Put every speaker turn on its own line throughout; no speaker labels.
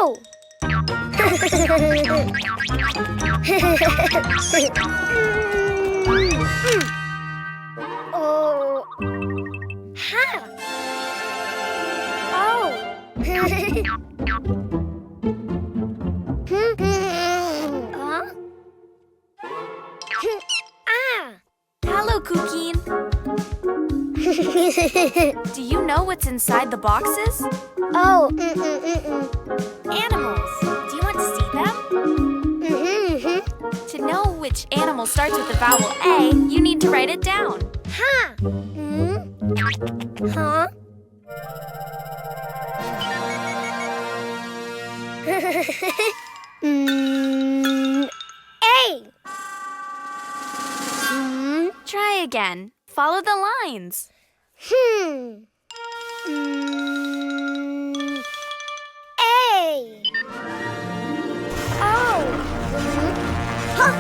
Oh! Oh. Ha. Oh. Huh? Ah.
Hello, Cuquin. Do you know what's inside the boxes?
Oh.
Animals. Do you want to see them? To know which animal starts with the vowel A, you need to write it down.
Ha. Huh? A.
Try again. Follow the lines.
A. Oh. Huh.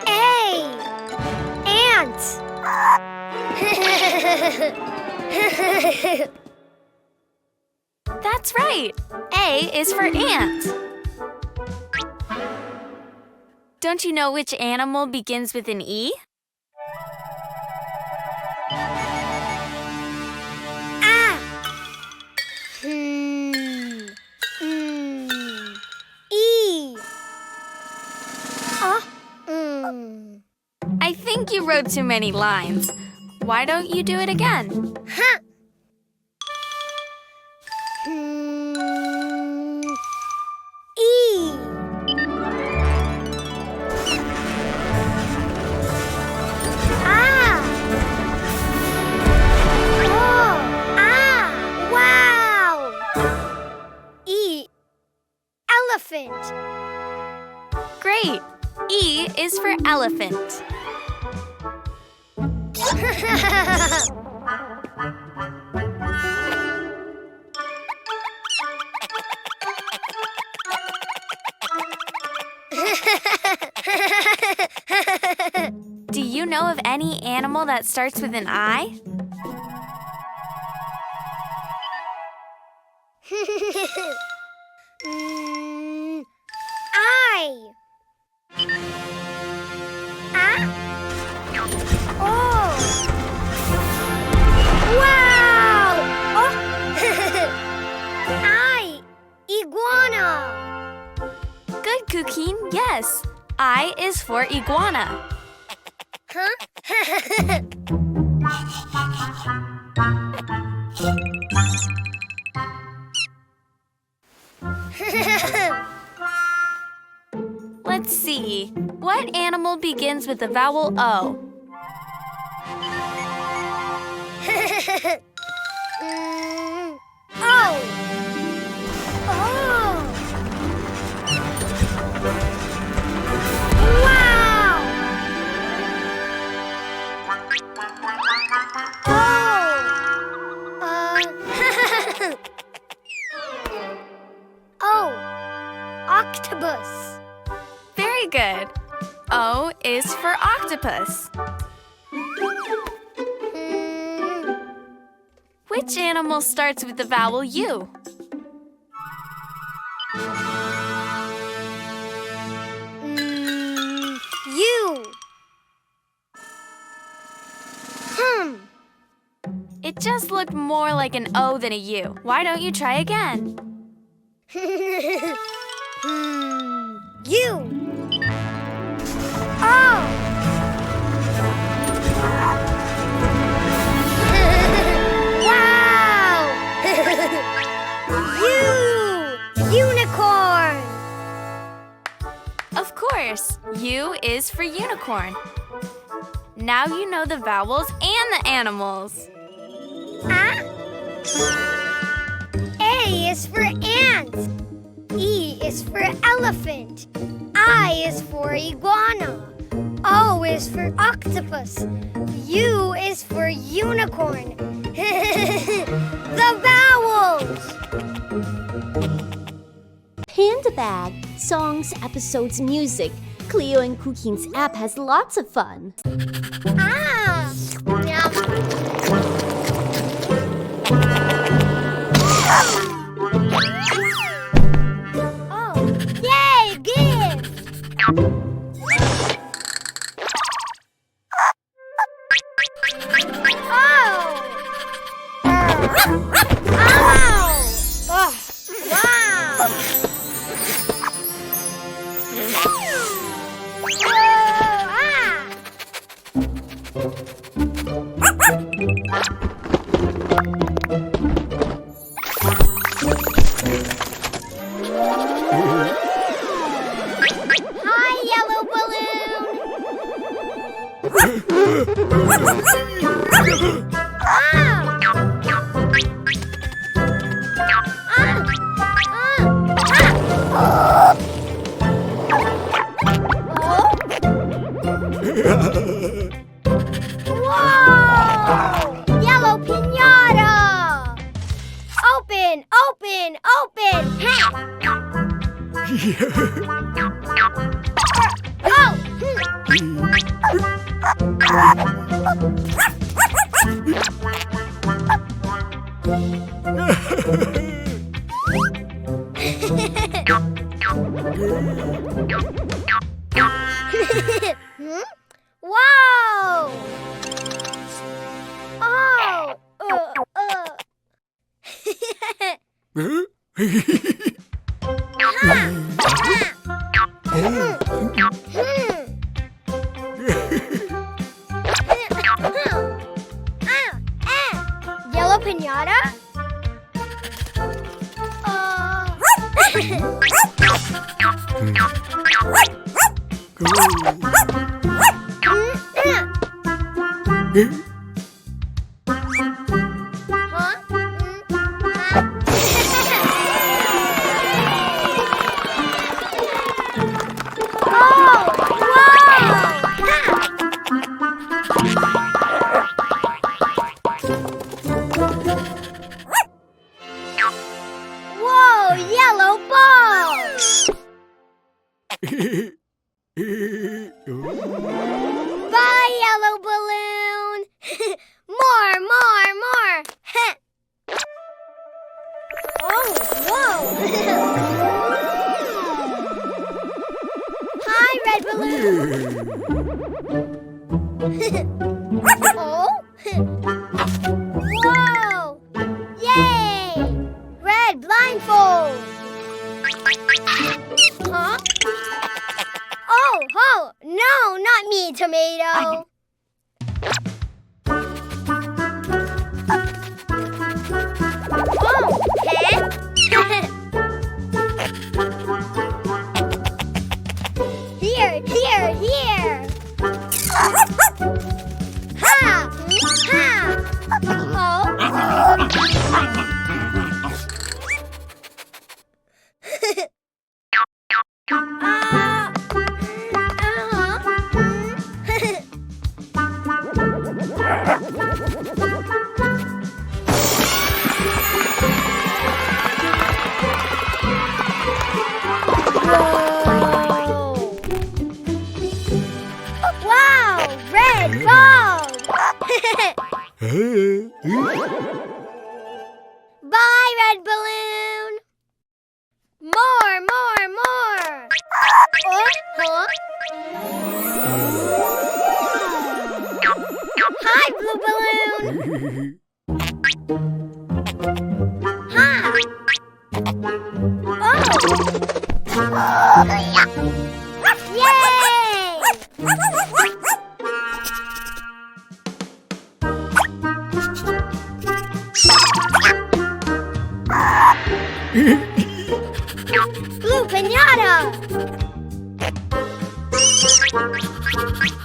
A. Ant.
That's right. A is for ant. Don't you know which animal begins with an E?
Ah. E.
I think you wrote too many lines. Why don't you do it again?
Huh. E. Ah. Oh. Ah. Wow. E. Elephant.
Great. E is for elephant. Do you know of any animal that starts with an I?
I. Ah. Oh. Wow. Oh. I. Iguana.
Good, Cuquin. Yes. I is for iguana.
Huh?
Let's see. What animal begins with the vowel O?
Oh. Oh. Wow. Oh. Octopus.
Very good. O is for octopus. Which animal starts with the vowel U?
U.
It just looked more like an O than a U. Why don't you try again?
U. Oh. Wow. Unicorn.
Of course, U is for unicorn. Now you know the vowels and the animals.
Ah. A is for ant. E is for elephant. I is for iguana. O is for octopus. U is for unicorn. The vowels!
Panda Bag, songs, episodes, music, Cleo and Cuquin's app has lots of fun.
Ah! Yum. Oh, yay, gift! Hi, yellow balloon! Whoa! Yellow piñata! Open, open, open! Oh! Hmm? Wow! Oh! Yellow piñata? Whoa, yellow ball! Bye, yellow balloon! More! Oh, whoa! Hi, red balloon! Oh? Whoa! Yay! Red blindfold! Huh? Oh, no, not me, tomato. Oh, head? Here. Ha! Oh. Wow! Red ball! Bye, red balloon! More! Huh? Hi, blue balloon! Hi! Oh! Yay! Blue piñata!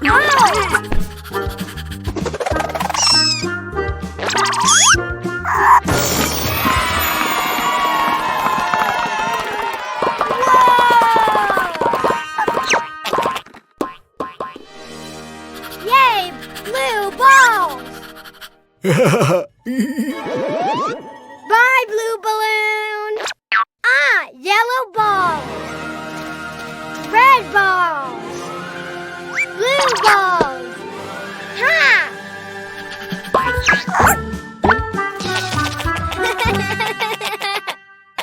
Oh! Yay! Blue balls! Bye, blue balloon! Yellow balls! Red balls!